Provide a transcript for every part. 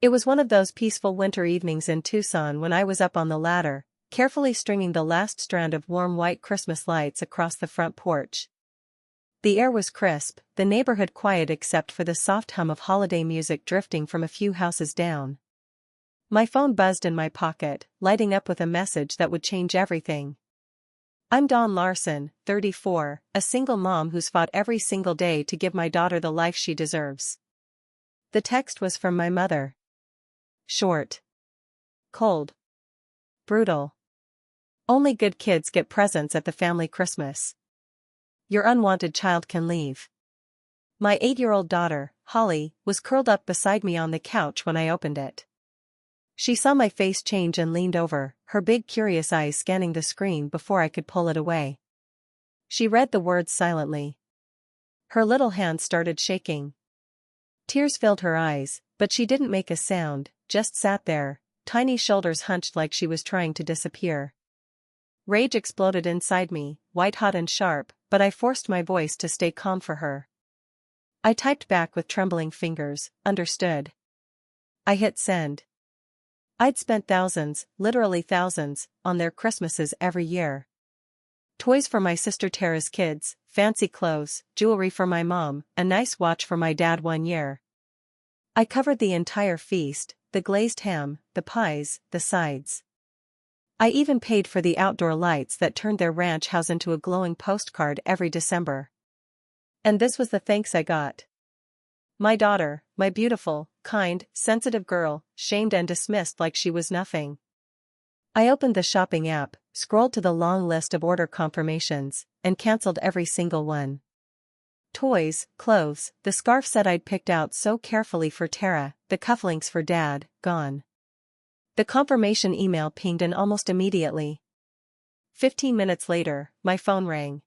It was one of those peaceful winter evenings in Tucson when I was up on the ladder, carefully stringing the last strand of warm white Christmas lights across the front porch. The air was crisp, the neighborhood quiet except for the soft hum of holiday music drifting from a few houses down. My phone buzzed in my pocket, lighting up with a message that would change everything. I'm Dawn Larson, 34, a single mom who's fought every single day to give my daughter the life she deserves. The text was from my mother. Short. Cold. Brutal. Only good kids get presents at the family Christmas. Your unwanted child can leave. My 8-year-old daughter, Holly, was curled up beside me on the couch when I opened it. She saw my face change and leaned over, her big curious eyes scanning the screen before I could pull it away. She read the words silently. Her little hands started shaking. Tears filled her eyes, but she didn't make a sound, just sat there, tiny shoulders hunched like she was trying to disappear. Rage exploded inside me, white-hot and sharp, but I forced my voice to stay calm for her. I typed back with trembling fingers, understood. I hit send. I'd spent thousands, literally thousands, on their Christmases every year. Toys for my sister Tara's kids, fancy clothes, jewelry for my mom, a nice watch for my dad one year. I covered the entire feast, the glazed ham, the pies, the sides. I even paid for the outdoor lights that turned their ranch house into a glowing postcard every December. And this was the thanks I got. My daughter, my beautiful, kind, sensitive girl, shamed and dismissed like she was nothing. I opened the shopping app, scrolled to the long list of order confirmations, and canceled every single one. Toys, clothes, the scarf set I'd picked out so carefully for Tara, the cufflinks for Dad, gone. The confirmation email pinged in almost immediately. 15 minutes later, my phone rang.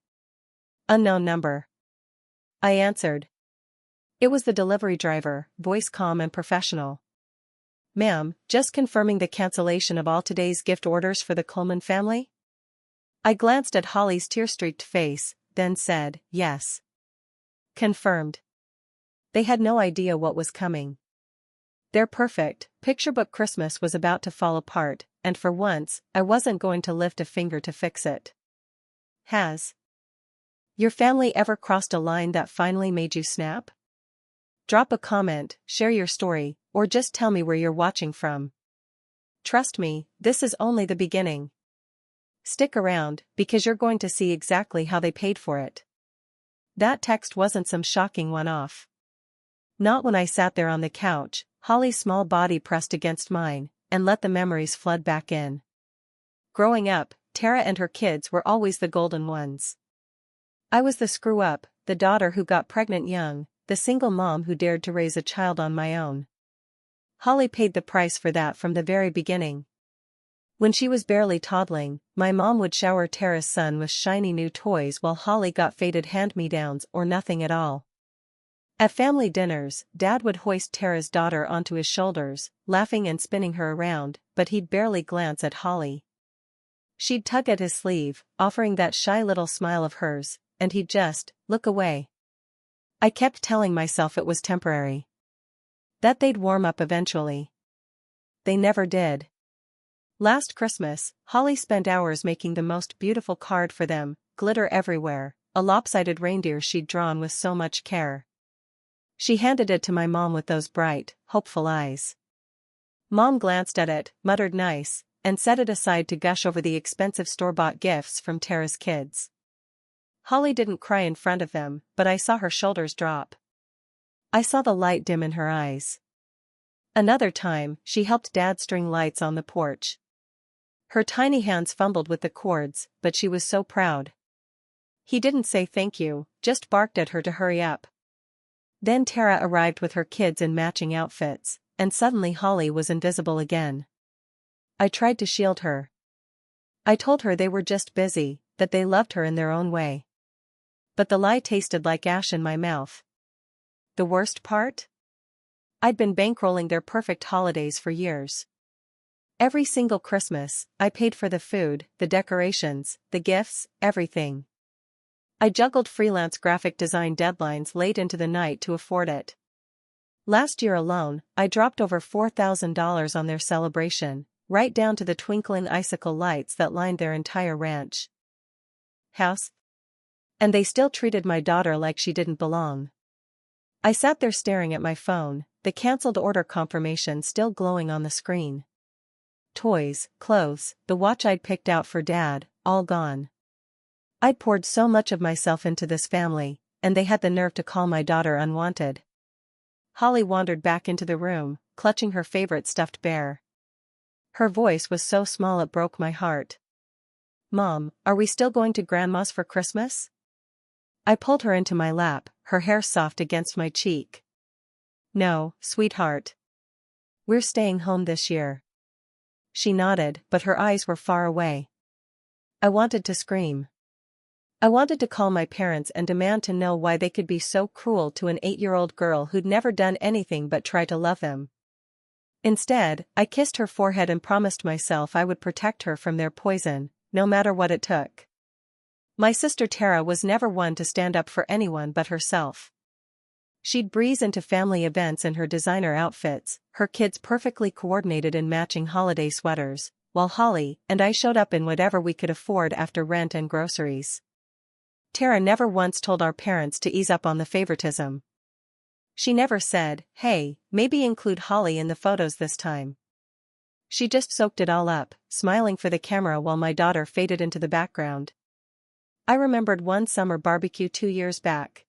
Unknown number. I answered. It was the delivery driver, voice calm and professional. Ma'am, just confirming the cancellation of all today's gift orders for the Coleman family? I glanced at Holly's tear-streaked face, then said, yes. Confirmed. They had no idea what was coming. Their perfect, picture-book Christmas was about to fall apart, and for once, I wasn't going to lift a finger to fix it. Has your family ever crossed a line that finally made you snap? Drop a comment, share your story, or just tell me where you're watching from. Trust me, this is only the beginning. Stick around, because you're going to see exactly how they paid for it. That text wasn't some shocking one-off. Not when I sat there on the couch, Holly's small body pressed against mine, and let the memories flood back in. Growing up, Tara and her kids were always the golden ones. I was the screw-up, the daughter who got pregnant young, the single mom who dared to raise a child on my own. Holly paid the price for that from the very beginning. When she was barely toddling, my mom would shower Tara's son with shiny new toys while Holly got faded hand-me-downs or nothing at all. At family dinners, Dad would hoist Tara's daughter onto his shoulders, laughing and spinning her around, but he'd barely glance at Holly. She'd tug at his sleeve, offering that shy little smile of hers, and he'd just look away. I kept telling myself it was temporary. That they'd warm up eventually. They never did. Last Christmas, Holly spent hours making the most beautiful card for them, glitter everywhere, a lopsided reindeer she'd drawn with so much care. She handed it to my mom with those bright, hopeful eyes. Mom glanced at it, muttered nice, and set it aside to gush over the expensive store-bought gifts from Tara's kids. Holly didn't cry in front of them, but I saw her shoulders drop. I saw the light dim in her eyes. Another time, she helped Dad string lights on the porch. Her tiny hands fumbled with the cords, but she was so proud. He didn't say thank you, just barked at her to hurry up. Then Tara arrived with her kids in matching outfits, and suddenly Holly was invisible again. I tried to shield her. I told her they were just busy, that they loved her in their own way. But the lie tasted like ash in my mouth. The worst part? I'd been bankrolling their perfect holidays for years. Every single Christmas, I paid for the food, the decorations, the gifts, everything. I juggled freelance graphic design deadlines late into the night to afford it. Last year alone, I dropped over $4,000 on their celebration, right down to the twinkling icicle lights that lined their entire ranch house. And they still treated my daughter like she didn't belong. I sat there staring at my phone, the canceled order confirmation still glowing on the screen. Toys, clothes, the watch I'd picked out for Dad, all gone. I'd poured so much of myself into this family, and they had the nerve to call my daughter unwanted. Holly wandered back into the room, clutching her favorite stuffed bear. Her voice was so small it broke my heart. "Mom, are we still going to Grandma's for Christmas?" I pulled her into my lap, her hair soft against my cheek. "No, sweetheart. We're staying home this year." She nodded, but her eyes were far away. I wanted to scream. I wanted to call my parents and demand to know why they could be so cruel to an 8-year-old girl who'd never done anything but try to love them. Instead, I kissed her forehead and promised myself I would protect her from their poison, no matter what it took. My sister Tara was never one to stand up for anyone but herself. She'd breeze into family events in her designer outfits, her kids perfectly coordinated in matching holiday sweaters, while Holly and I showed up in whatever we could afford after rent and groceries. Tara never once told our parents to ease up on the favoritism. She never said, "Hey, maybe include Holly in the photos this time." She just soaked it all up, smiling for the camera while my daughter faded into the background. I remembered one summer barbecue 2 years back.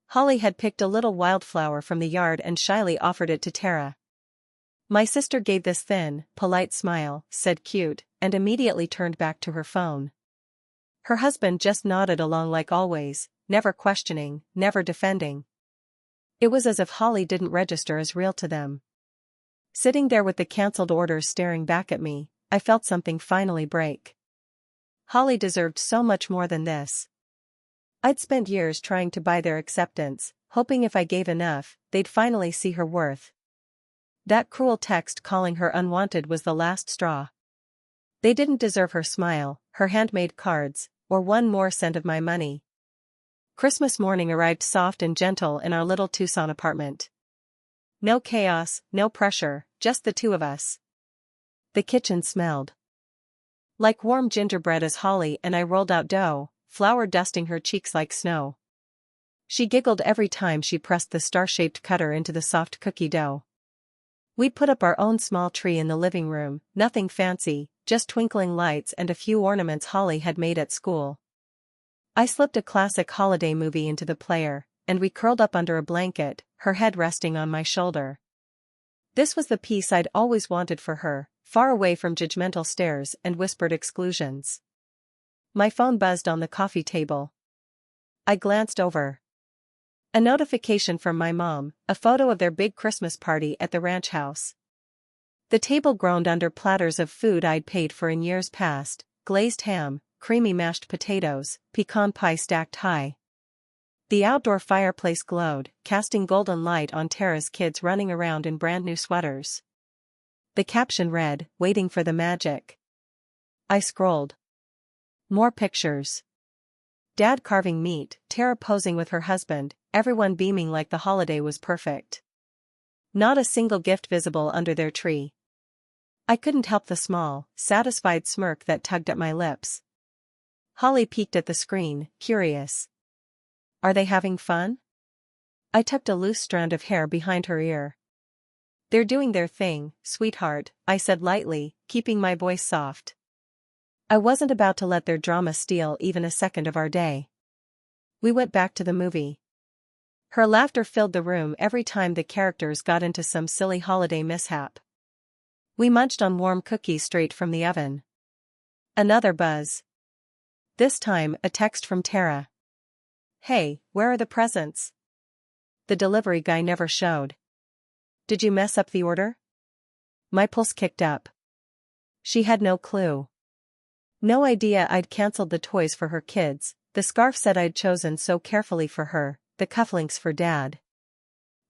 Holly had picked a little wildflower from the yard and shyly offered it to Tara. My sister gave this thin, polite smile, said cute, and immediately turned back to her phone. Her husband just nodded along like always, never questioning, never defending. It was as if Holly didn't register as real to them. Sitting there with the cancelled orders staring back at me, I felt something finally break. Holly deserved so much more than this. I'd spent years trying to buy their acceptance, hoping if I gave enough, they'd finally see her worth. That cruel text calling her unwanted was the last straw. They didn't deserve her smile, her handmade cards, or one more cent of my money. Christmas morning arrived soft and gentle in our little Tucson apartment. No chaos, no pressure, just the two of us. The kitchen smelled like warm gingerbread as Holly and I rolled out dough, flour dusting her cheeks like snow. She giggled every time she pressed the star-shaped cutter into the soft cookie dough. We'd put up our own small tree in the living room, nothing fancy, just twinkling lights and a few ornaments Holly had made at school. I slipped a classic holiday movie into the player, and we curled up under a blanket, her head resting on my shoulder. This was the peace I'd always wanted for her, far away from judgmental stares and whispered exclusions. My phone buzzed on the coffee table. I glanced over. A notification from my mom, a photo of their big Christmas party at the ranch house. The table groaned under platters of food I'd paid for in years past, glazed ham, creamy mashed potatoes, pecan pie stacked high. The outdoor fireplace glowed, casting golden light on Tara's kids running around in brand new sweaters. The caption read, "Waiting for the magic." I scrolled. More pictures. Dad carving meat, Tara posing with her husband, everyone beaming like the holiday was perfect. Not a single gift visible under their tree. I couldn't help the small, satisfied smirk that tugged at my lips. Holly peeked at the screen, curious. Are they having fun? I tucked a loose strand of hair behind her ear. They're doing their thing, sweetheart, I said lightly, keeping my voice soft. I wasn't about to let their drama steal even a second of our day. We went back to the movie. Her laughter filled the room every time the characters got into some silly holiday mishap. We munched on warm cookies straight from the oven. Another buzz. This time, a text from Tara. "Hey, where are the presents?" The delivery guy never showed. "Did you mess up the order?" My pulse kicked up. She had no clue. No idea I'd cancelled the toys for her kids, the scarf set I'd chosen so carefully for her, the cufflinks for Dad.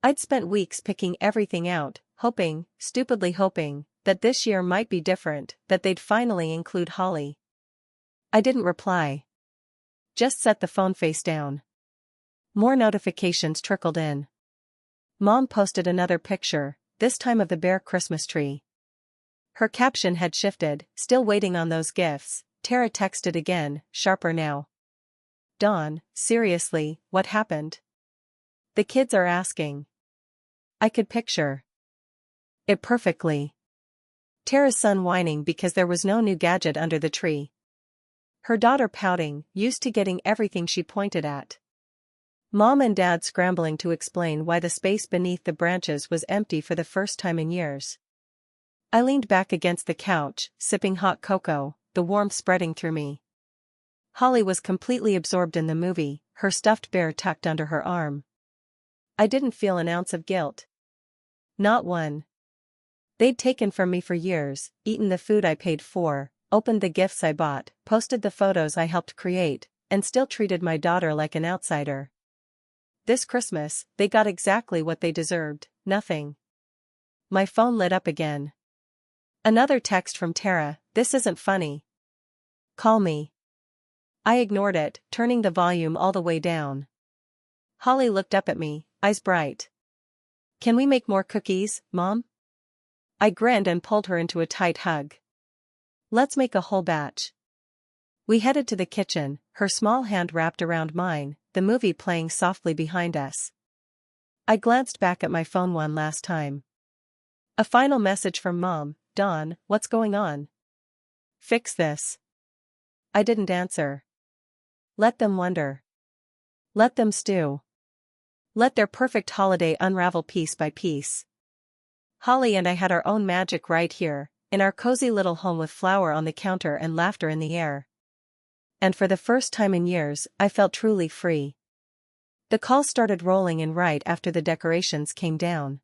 I'd spent weeks picking everything out, hoping, stupidly hoping, that this year might be different, that they'd finally include Holly. I didn't reply. Just set the phone face down. More notifications trickled in. Mom posted another picture, this time of the bare Christmas tree. Her caption had shifted, still waiting on those gifts. Tara texted again, sharper now. Dawn, seriously, what happened? The kids are asking. I could picture it perfectly. Tara's son whining because there was no new gadget under the tree. Her daughter pouting, used to getting everything she pointed at. Mom and Dad scrambling to explain why the space beneath the branches was empty for the first time in years. I leaned back against the couch, sipping hot cocoa, the warmth spreading through me. Holly was completely absorbed in the movie, her stuffed bear tucked under her arm. I didn't feel an ounce of guilt. Not one. They'd taken from me for years, eaten the food I paid for, opened the gifts I bought, posted the photos I helped create, and still treated my daughter like an outsider. This Christmas, they got exactly what they deserved, nothing. My phone lit up again. Another text from Tara, this isn't funny. Call me. I ignored it, turning the volume all the way down. Holly looked up at me, eyes bright. Can we make more cookies, Mom? I grinned and pulled her into a tight hug. Let's make a whole batch. We headed to the kitchen, her small hand wrapped around mine, the movie playing softly behind us. I glanced back at my phone one last time. A final message from Mom, Dawn, what's going on? Fix this. I didn't answer. Let them wonder. Let them stew. Let their perfect holiday unravel piece by piece. Holly and I had our own magic right here, in our cozy little home with flour on the counter and laughter in the air. And for the first time in years, I felt truly free. The call started rolling in right after the decorations came down.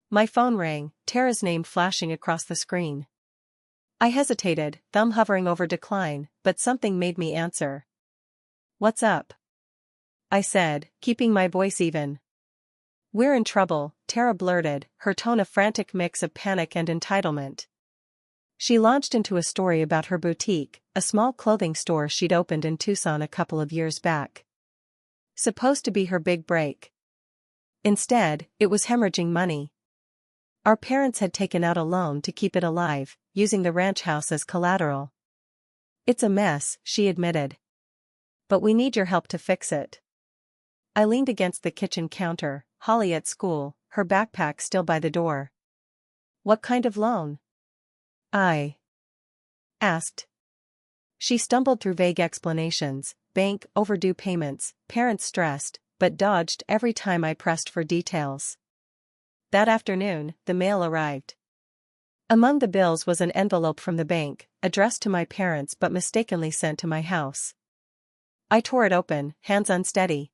My phone rang, Tara's name flashing across the screen. I hesitated, thumb hovering over decline, but something made me answer. What's up? I said, keeping my voice even. We're in trouble, Tara blurted, her tone a frantic mix of panic and entitlement. She launched into a story about her boutique, a small clothing store she'd opened in Tucson a couple of years back. Supposed to be her big break. Instead, it was hemorrhaging money. Our parents had taken out a loan to keep it alive, using the ranch house as collateral. It's a mess, she admitted. But we need your help to fix it. I leaned against the kitchen counter, Holly at school, her backpack still by the door. What kind of loan? I asked. She stumbled through vague explanations, bank, overdue payments, parents stressed, but dodged every time I pressed for details. That afternoon, the mail arrived. Among the bills was an envelope from the bank, addressed to my parents but mistakenly sent to my house. I tore it open, hands unsteady.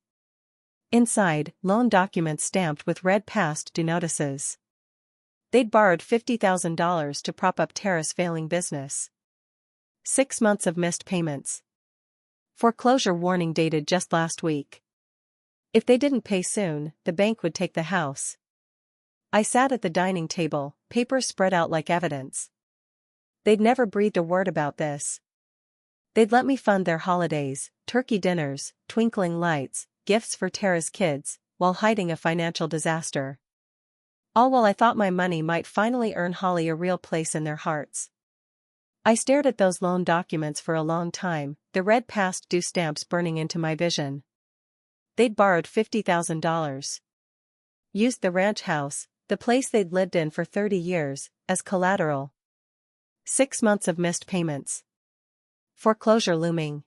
Inside, loan documents stamped with red past due notices. They'd borrowed $50,000 to prop up Tara's failing business. 6 months of missed payments. Foreclosure warning dated just last week. If they didn't pay soon, the bank would take the house. I sat at the dining table, papers spread out like evidence. They'd never breathed a word about this. They'd let me fund their holidays, turkey dinners, twinkling lights, gifts for Tara's kids, while hiding a financial disaster. All while I thought my money might finally earn Holly a real place in their hearts. I stared at those loan documents for a long time, the red past due stamps burning into my vision. They'd borrowed $50,000. Used the ranch house, the place they'd lived in for 30 years, as collateral. 6 months of missed payments. Foreclosure looming.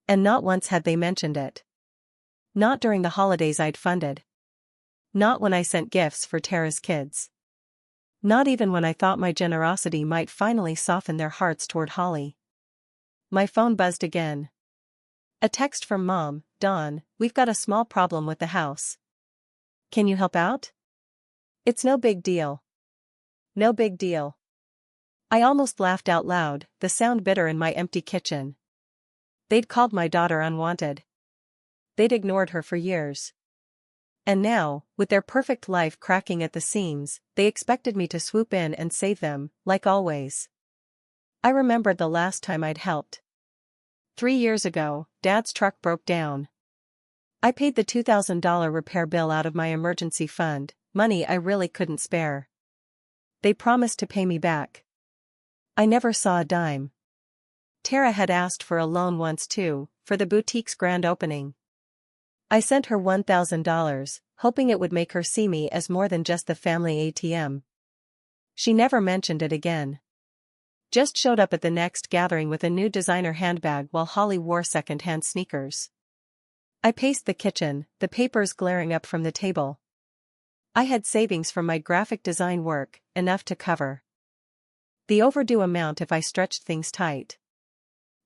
And not once had they mentioned it. Not during the holidays I'd funded. Not when I sent gifts for Tara's kids. Not even when I thought my generosity might finally soften their hearts toward Holly. My phone buzzed again. A text from Mom, Dawn, we've got a small problem with the house. Can you help out? It's no big deal. No big deal. I almost laughed out loud, the sound bitter in my empty kitchen. They'd called my daughter unwanted. They'd ignored her for years. And now, with their perfect life cracking at the seams, they expected me to swoop in and save them, like always. I remembered the last time I'd helped. 3 years ago, Dad's truck broke down. I paid the $2,000 repair bill out of my emergency fund, money I really couldn't spare. They promised to pay me back. I never saw a dime. Tara had asked for a loan once too, for the boutique's grand opening. I sent her $1,000, hoping it would make her see me as more than just the family ATM. She never mentioned it again. Just showed up at the next gathering with a new designer handbag while Holly wore second-hand sneakers. I paced the kitchen, the papers glaring up from the table. I had savings from my graphic design work, enough to cover the overdue amount if I stretched things tight.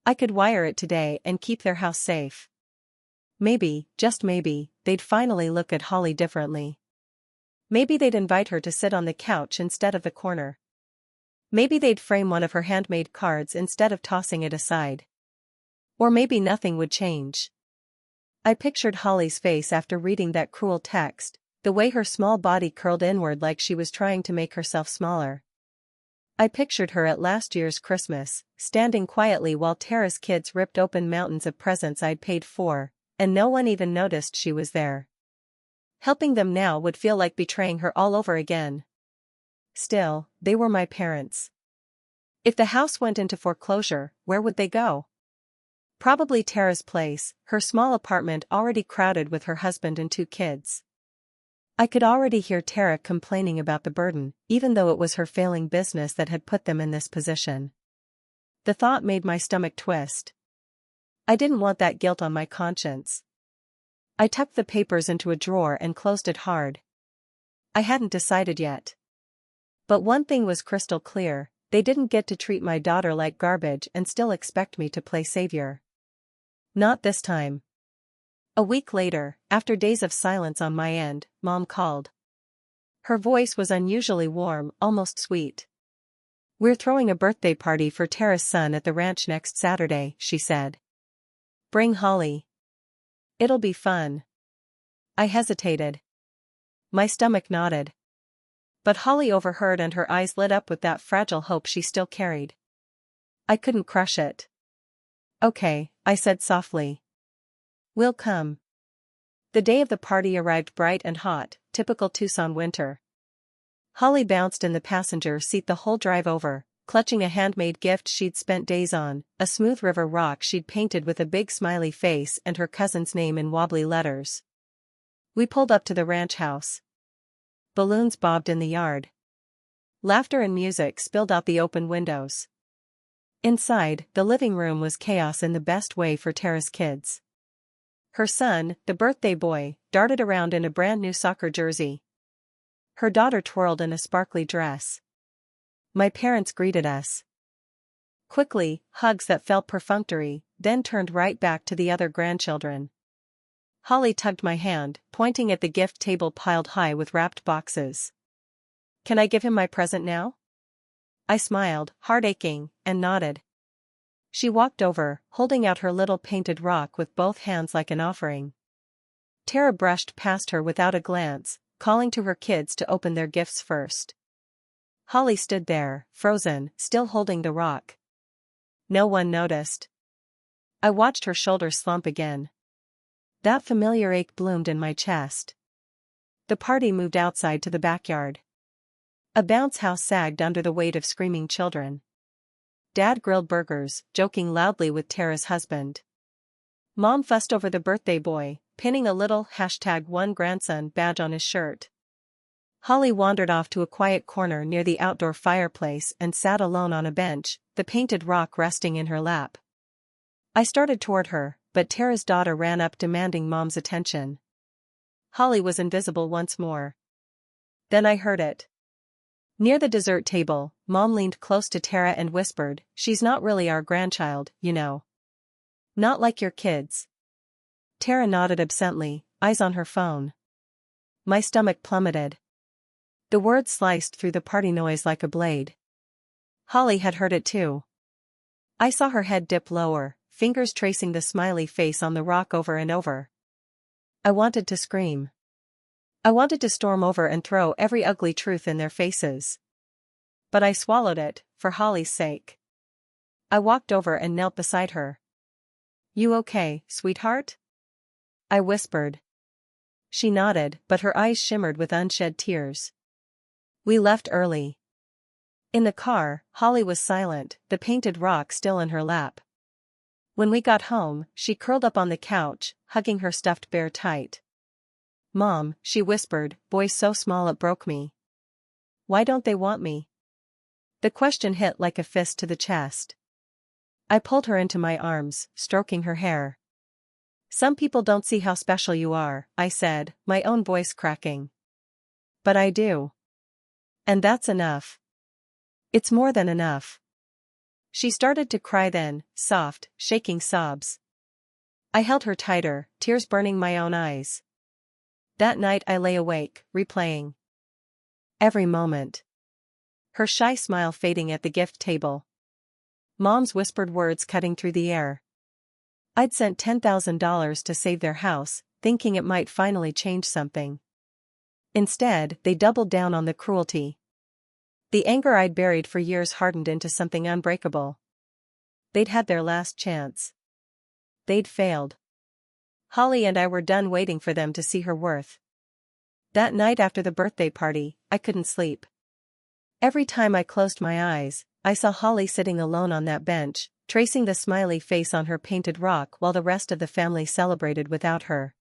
I could wire it today and keep their house safe. Maybe, just maybe, they'd finally look at Holly differently. Maybe they'd invite her to sit on the couch instead of the corner. Maybe they'd frame one of her handmade cards instead of tossing it aside. Or maybe nothing would change. I pictured Holly's face after reading that cruel text, the way her small body curled inward like she was trying to make herself smaller. I pictured her at last year's Christmas, standing quietly while Tara's kids ripped open mountains of presents I'd paid for, and no one even noticed she was there. Helping them now would feel like betraying her all over again. Still, they were my parents. If the house went into foreclosure, where would they go? Probably Tara's place, her small apartment already crowded with her husband and 2 kids. I could already hear Tara complaining about the burden, even though it was her failing business that had put them in this position. The thought made my stomach twist. I didn't want that guilt on my conscience. I tucked the papers into a drawer and closed it hard. I hadn't decided yet. But one thing was crystal clear, they didn't get to treat my daughter like garbage and still expect me to play savior. Not this time. A week later, after days of silence on my end, Mom called. Her voice was unusually warm, almost sweet. We're throwing a birthday party for Tara's son at the ranch next Saturday, she said. Bring Holly. It'll be fun. I hesitated. My stomach knotted. But Holly overheard and her eyes lit up with that fragile hope she still carried. I couldn't crush it. Okay, I said softly. We'll come. The day of the party arrived bright and hot, typical Tucson winter. Holly bounced in the passenger seat the whole drive over, clutching a handmade gift she'd spent days on, a smooth river rock she'd painted with a big smiley face and her cousin's name in wobbly letters. We pulled up to the ranch house. Balloons bobbed in the yard. Laughter and music spilled out the open windows. Inside, the living room was chaos in the best way for Tara's kids. Her son, the birthday boy, darted around in a brand new soccer jersey. Her daughter twirled in a sparkly dress. My parents greeted us quickly, hugs that felt perfunctory, then turned right back to the other grandchildren. Holly tugged my hand, pointing at the gift table piled high with wrapped boxes. Can I give him my present now? I smiled, heart aching, and nodded. She walked over, holding out her little painted rock with both hands like an offering. Tara brushed past her without a glance, calling to her kids to open their gifts first. Holly stood there, frozen, still holding the rock. No one noticed. I watched her shoulders slump again. That familiar ache bloomed in my chest. The party moved outside to the backyard. A bounce house sagged under the weight of screaming children. Dad grilled burgers, joking loudly with Tara's husband. Mom fussed over the birthday boy, pinning a little #1grandson badge on his shirt. Holly wandered off to a quiet corner near the outdoor fireplace and sat alone on a bench, the painted rock resting in her lap. I started toward her, but Tara's daughter ran up demanding Mom's attention. Holly was invisible once more. Then I heard it. Near the dessert table, Mom leaned close to Tara and whispered, "She's not really our grandchild, you know. Not like your kids." Tara nodded absently, eyes on her phone. My stomach plummeted. The words sliced through the party noise like a blade. Holly had heard it too. I saw her head dip lower, fingers tracing the smiley face on the rock over and over. I wanted to scream. I wanted to storm over and throw every ugly truth in their faces. But I swallowed it, for Holly's sake. I walked over and knelt beside her. You okay, sweetheart? I whispered. She nodded, but her eyes shimmered with unshed tears. We left early. In the car, Holly was silent, the painted rock still in her lap. When we got home, she curled up on the couch, hugging her stuffed bear tight. Mom, she whispered, voice so small it broke me. Why don't they want me? The question hit like a fist to the chest. I pulled her into my arms, stroking her hair. Some people don't see how special you are, I said, my own voice cracking. But I do. And that's enough. It's more than enough. She started to cry then, soft, shaking sobs. I held her tighter, tears burning my own eyes. That night I lay awake, replaying every moment. Her shy smile fading at the gift table. Mom's whispered words cutting through the air. I'd sent $10,000 to save their house, thinking it might finally change something. Instead, they doubled down on the cruelty. The anger I'd buried for years hardened into something unbreakable. They'd had their last chance. They'd failed. Holly and I were done waiting for them to see her worth. That night after the birthday party, I couldn't sleep. Every time I closed my eyes, I saw Holly sitting alone on that bench, tracing the smiley face on her painted rock while the rest of the family celebrated without her.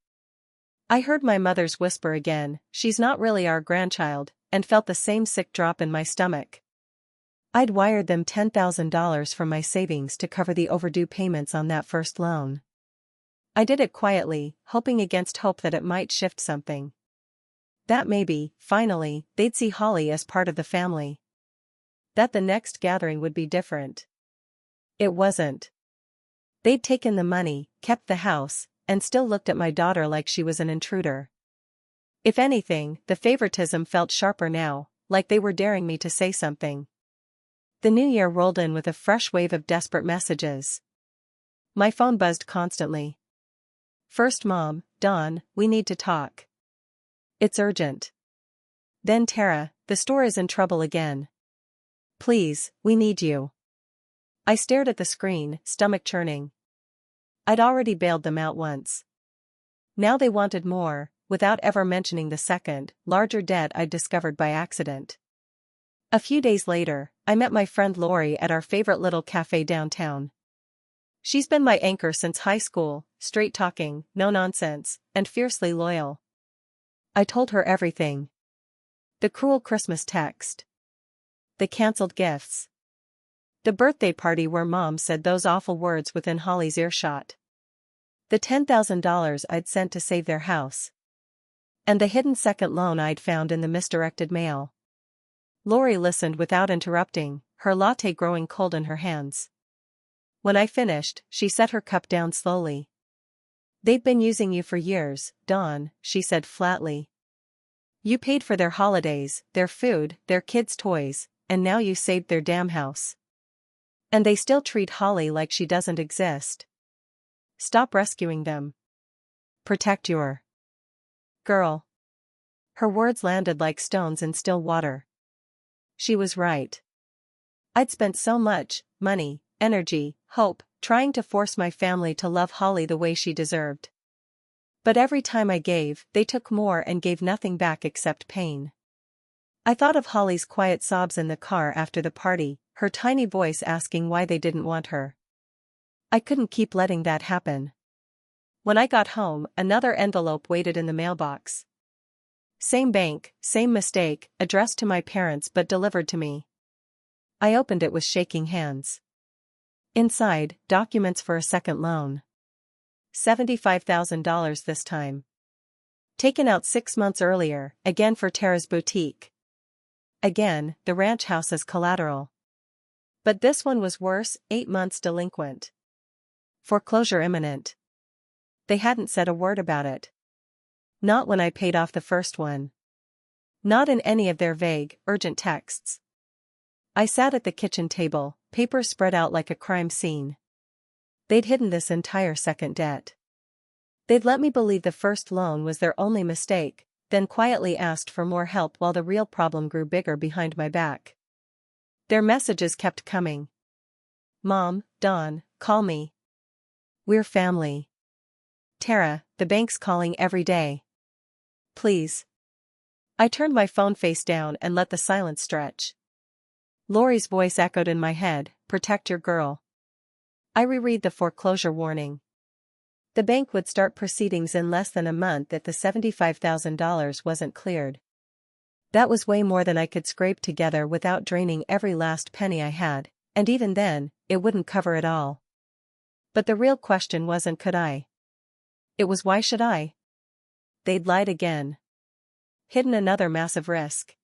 I heard my mother's whisper again, she's not really our grandchild, and felt the same sick drop in my stomach. I'd wired them $10,000 from my savings to cover the overdue payments on that first loan. I did it quietly, hoping against hope that it might shift something. That maybe, finally, they'd see Holly as part of the family. That the next gathering would be different. It wasn't. They'd taken the money, kept the house, and still looked at my daughter like she was an intruder. If anything, the favoritism felt sharper now, like they were daring me to say something. The new year rolled in with a fresh wave of desperate messages. My phone buzzed constantly. First Mom, Dawn, we need to talk. It's urgent. Then Tara, the store is in trouble again. Please, we need you. I stared at the screen, stomach churning. I'd already bailed them out once. Now they wanted more, without ever mentioning the second, larger debt I'd discovered by accident. A few days later, I met my friend Lori at our favorite little cafe downtown. She's been my anchor since high school, straight-talking, no nonsense, and fiercely loyal. I told her everything. The cruel Christmas text. The cancelled gifts. The birthday party where Mom said those awful words within Holly's earshot. The $10,000 I'd sent to save their house. And the hidden second loan I'd found in the misdirected mail. Lori listened without interrupting, her latte growing cold in her hands. When I finished, she set her cup down slowly. They've been using you for years, Dawn, she said flatly. You paid for their holidays, their food, their kids' toys, and now you saved their damn house. And they still treat Holly like she doesn't exist. Stop rescuing them. Protect your girl. Her words landed like stones in still water. She was right. I'd spent so much money, energy, hope, trying to force my family to love Holly the way she deserved. But every time I gave, they took more and gave nothing back except pain. I thought of Holly's quiet sobs in the car after the party, her tiny voice asking why they didn't want her. I couldn't keep letting that happen. When I got home, another envelope waited in the mailbox. Same bank, same mistake, addressed to my parents but delivered to me. I opened it with shaking hands. Inside, documents for a second loan. $75,000 this time. Taken out 6 months earlier, again for Tara's boutique. Again, the ranch house as collateral. But this one was worse, 8 months delinquent. Foreclosure imminent. They hadn't said a word about it. Not when I paid off the first one. Not in any of their vague, urgent texts. I sat at the kitchen table, papers spread out like a crime scene. They'd hidden this entire second debt. They'd let me believe the first loan was their only mistake, then quietly asked for more help while the real problem grew bigger behind my back. Their messages kept coming. Mom, Dawn, call me. We're family. Tara, the bank's calling every day. Please. I turned my phone face down and let the silence stretch. Lori's voice echoed in my head, protect your girl. I reread the foreclosure warning. The bank would start proceedings in less than a month if the $75,000 wasn't cleared. That was way more than I could scrape together without draining every last penny I had, and even then, it wouldn't cover it all. But the real question wasn't could I. It was why should I? They'd lied again. Hidden another massive risk.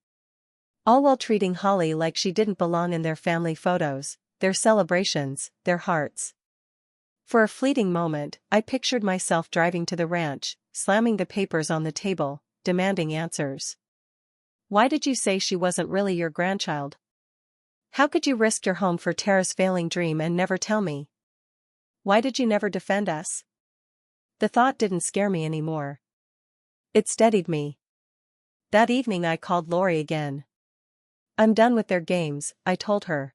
All while treating Holly like she didn't belong in their family photos, their celebrations, their hearts. For a fleeting moment, I pictured myself driving to the ranch, slamming the papers on the table, demanding answers. Why did you say she wasn't really your grandchild? How could you risk your home for Tara's failing dream and never tell me? Why did you never defend us? The thought didn't scare me anymore. It steadied me. That evening I called Lori again. I'm done with their games, I told her.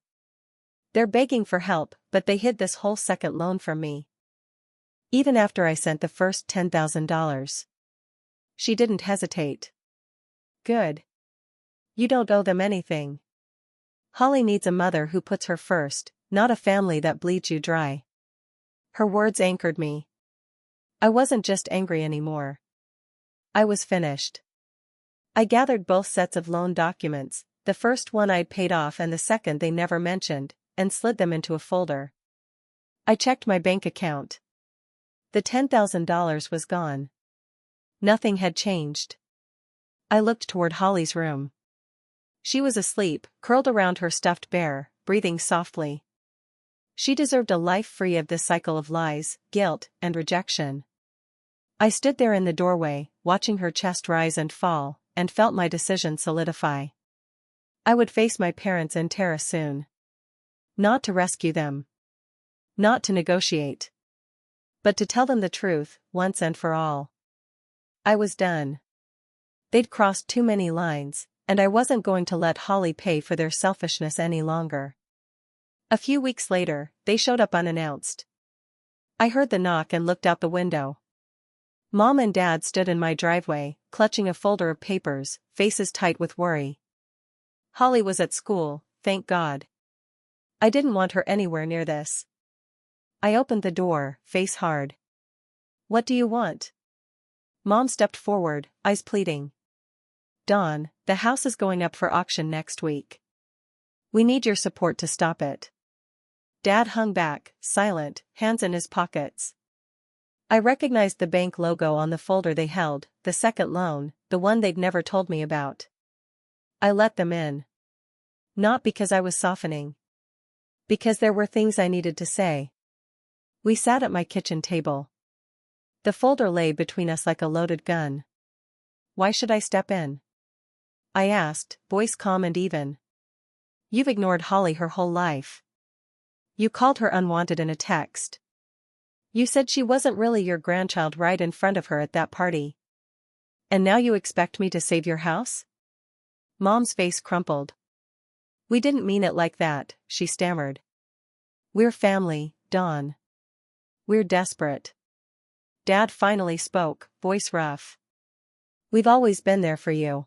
They're begging for help, but they hid this whole second loan from me. Even after I sent the first $10,000. She didn't hesitate. Good. You don't owe them anything. Holly needs a mother who puts her first, not a family that bleeds you dry. Her words anchored me. I wasn't just angry anymore. I was finished. I gathered both sets of loan documents, the first one I'd paid off and the second they never mentioned, and slid them into a folder. I checked my bank account. The $10,000 was gone. Nothing had changed. I looked toward Holly's room. She was asleep, curled around her stuffed bear, breathing softly. She deserved a life free of this cycle of lies, guilt, and rejection. I stood there in the doorway, watching her chest rise and fall, and felt my decision solidify. I would face my parents and Tara soon. Not to rescue them. Not to negotiate. But to tell them the truth, once and for all. I was done. They'd crossed too many lines, and I wasn't going to let Holly pay for their selfishness any longer. A few weeks later, they showed up unannounced. I heard the knock and looked out the window. Mom and Dad stood in my driveway, clutching a folder of papers, faces tight with worry. Holly was at school, thank God. I didn't want her anywhere near this. I opened the door, face hard. What do you want? Mom stepped forward, eyes pleading. Dawn, the house is going up for auction next week. We need your support to stop it. Dad hung back, silent, hands in his pockets. I recognized the bank logo on the folder they held, the second loan, the one they'd never told me about. I let them in. Not because I was softening. Because there were things I needed to say. We sat at my kitchen table. The folder lay between us like a loaded gun. Why should I step in? I asked, voice calm and even. You've ignored Holly her whole life. You called her unwanted in a text. You said she wasn't really your grandchild right in front of her at that party. And now you expect me to save your house? Mom's face crumpled. We didn't mean it like that, she stammered. We're family, Dawn. We're desperate. Dad finally spoke, voice rough. We've always been there for you.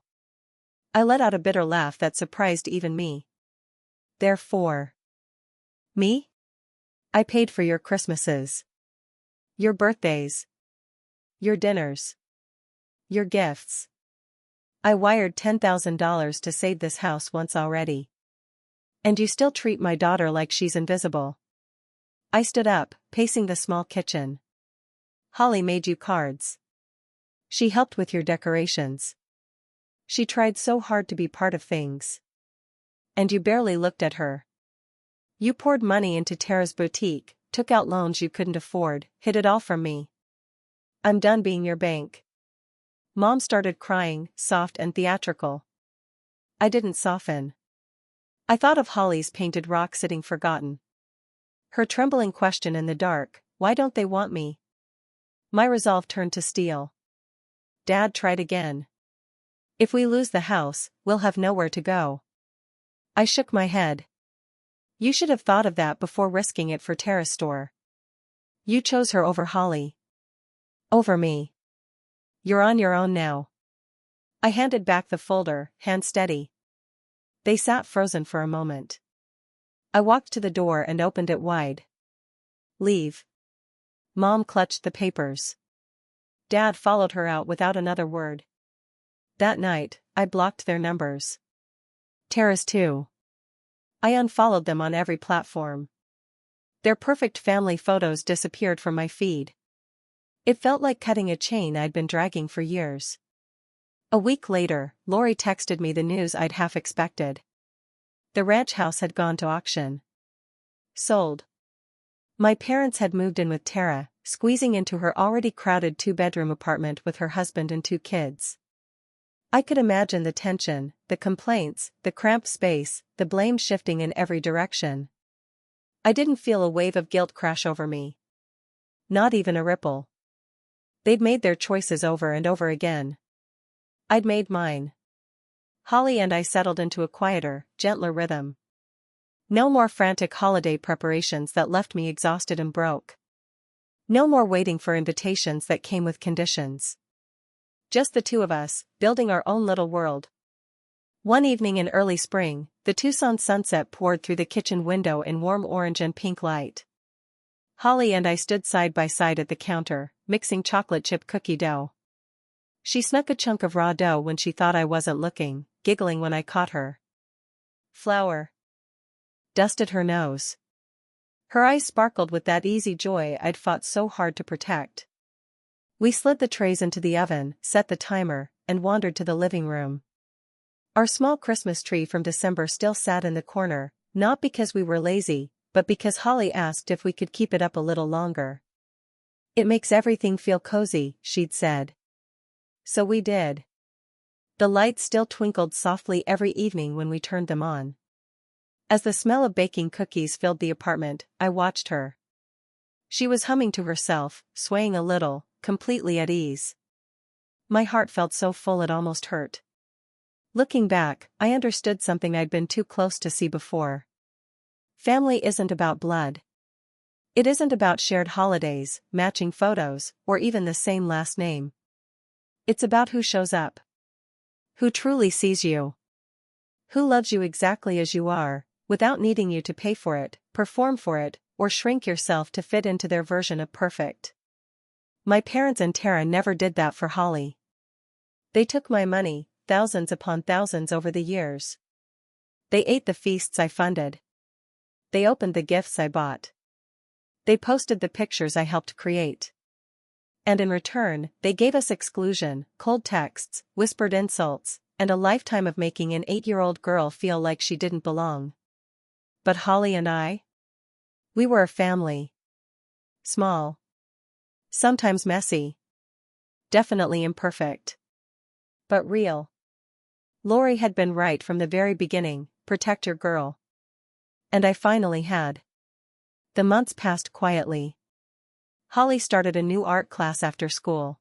I let out a bitter laugh that surprised even me. Therefore. Me? I paid for your Christmases. Your birthdays. Your dinners. Your gifts. I wired $10,000 to save this house once already. And you still treat my daughter like she's invisible. I stood up, pacing the small kitchen. Holly made you cards. She helped with your decorations. She tried so hard to be part of things. And you barely looked at her. You poured money into Tara's boutique, took out loans you couldn't afford, hid it all from me. I'm done being your bank. Mom started crying, soft and theatrical. I didn't soften. I thought of Holly's painted rock sitting forgotten. Her trembling question in the dark, why don't they want me? My resolve turned to steel. Dad tried again. If we lose the house, we'll have nowhere to go. I shook my head. You should have thought of that before risking it for Tara's store. You chose her over Holly. Over me. You're on your own now. I handed back the folder, hand steady. They sat frozen for a moment. I walked to the door and opened it wide. Leave. Mom clutched the papers. Dad followed her out without another word. That night, I blocked their numbers. Tara's too. I unfollowed them on every platform. Their perfect family photos disappeared from my feed. It felt like cutting a chain I'd been dragging for years. A week later, Lori texted me the news I'd half expected. The ranch house had gone to auction. Sold. My parents had moved in with Tara, squeezing into her already crowded two-bedroom apartment with her husband and 2 kids. I could imagine the tension, the complaints, the cramped space, the blame shifting in every direction. I didn't feel a wave of guilt crash over me. Not even a ripple. They'd made their choices over and over again. I'd made mine. Holly and I settled into a quieter, gentler rhythm. No more frantic holiday preparations that left me exhausted and broke. No more waiting for invitations that came with conditions. Just the 2 of us, building our own little world. One evening in early spring, the Tucson sunset poured through the kitchen window in warm orange and pink light. Holly and I stood side by side at the counter, mixing chocolate chip cookie dough. She snuck a chunk of raw dough when she thought I wasn't looking, giggling when I caught her. Flour. Dusted her nose. Her eyes sparkled with that easy joy I'd fought so hard to protect. We slid the trays into the oven, set the timer, and wandered to the living room. Our small Christmas tree from December still sat in the corner, not because we were lazy, but because Holly asked if we could keep it up a little longer. It makes everything feel cozy, she'd said. So we did. The lights still twinkled softly every evening when we turned them on. As the smell of baking cookies filled the apartment, I watched her. She was humming to herself, swaying a little, completely at ease. My heart felt so full it almost hurt. Looking back, I understood something I'd been too close to see before. Family isn't about blood. It isn't about shared holidays, matching photos, or even the same last name. It's about who shows up. Who truly sees you. Who loves you exactly as you are, without needing you to pay for it, perform for it, or shrink yourself to fit into their version of perfect. My parents and Tara never did that for Holly. They took my money, thousands upon thousands over the years. They ate the feasts I funded. They opened the gifts I bought. They posted the pictures I helped create. And in return, they gave us exclusion, cold texts, whispered insults, and a lifetime of making an 8-year-old girl feel like she didn't belong. But Holly and I? We were a family. Small. Sometimes messy. Definitely imperfect. But real. Lori had been right from the very beginning, protect your girl. And I finally had. The months passed quietly. Holly started a new art class after school.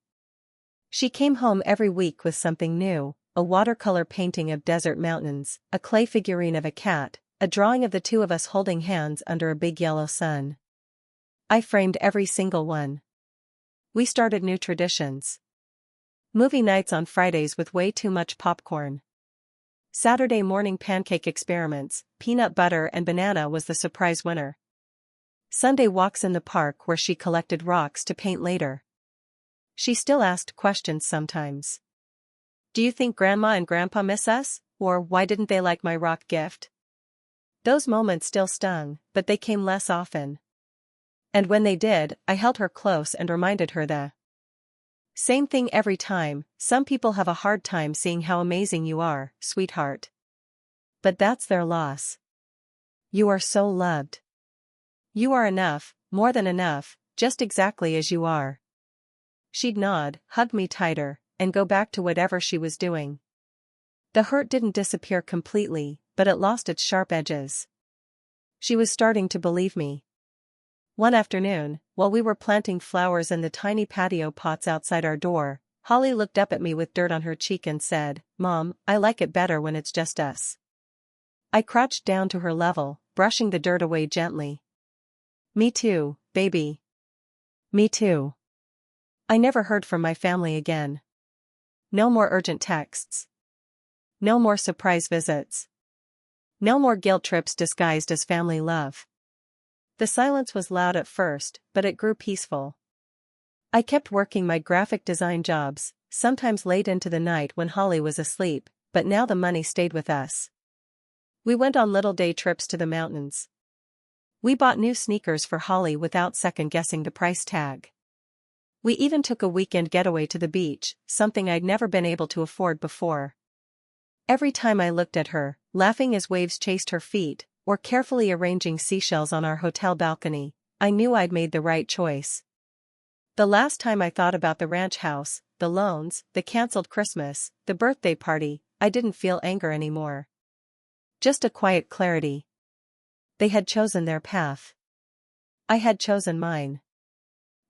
She came home every week with something new, a watercolor painting of desert mountains, a clay figurine of a cat, a drawing of the 2 of us holding hands under a big yellow sun. I framed every single one. We started new traditions. Movie nights on Fridays with way too much popcorn. Saturday morning pancake experiments, peanut butter and banana was the surprise winner. Sunday walks in the park where she collected rocks to paint later. She still asked questions sometimes. Do you think Grandma and Grandpa miss us? Or why didn't they like my rock gift? Those moments still stung, but they came less often. And when they did, I held her close and reminded her the same thing every time: some people have a hard time seeing how amazing you are, sweetheart. But that's their loss. You are so loved. You are enough, more than enough, just exactly as you are. She'd nod, hug me tighter, and go back to whatever she was doing. The hurt didn't disappear completely, but it lost its sharp edges. She was starting to believe me. One afternoon, while we were planting flowers in the tiny patio pots outside our door, Holly looked up at me with dirt on her cheek and said, "Mom, I like it better when it's just us." I crouched down to her level, brushing the dirt away gently. Me too, baby. Me too. I never heard from my family again. No more urgent texts. No more surprise visits. No more guilt trips disguised as family love. The silence was loud at first, but it grew peaceful. I kept working my graphic design jobs, sometimes late into the night when Holly was asleep, but now the money stayed with us. We went on little day trips to the mountains. We bought new sneakers for Holly without second-guessing the price tag. We even took a weekend getaway to the beach, something I'd never been able to afford before. Every time I looked at her, laughing as waves chased her feet, or carefully arranging seashells on our hotel balcony, I knew I'd made the right choice. The last time I thought about the ranch house, the loans, the canceled Christmas, the birthday party, I didn't feel anger anymore. Just a quiet clarity. They had chosen their path. I had chosen mine.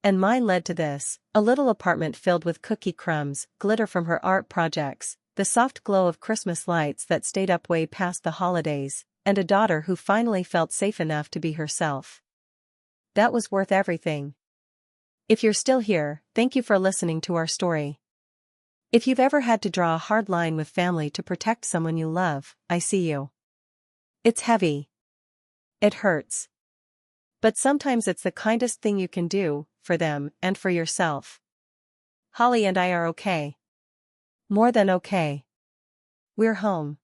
And mine led to this, a little apartment filled with cookie crumbs, glitter from her art projects, the soft glow of Christmas lights that stayed up way past the holidays, and a daughter who finally felt safe enough to be herself. That was worth everything. If you're still here, thank you for listening to our story. If you've ever had to draw a hard line with family to protect someone you love, I see you. It's heavy. It hurts. But sometimes it's the kindest thing you can do, for them and for yourself. Holly and I are okay. More than okay. We're home.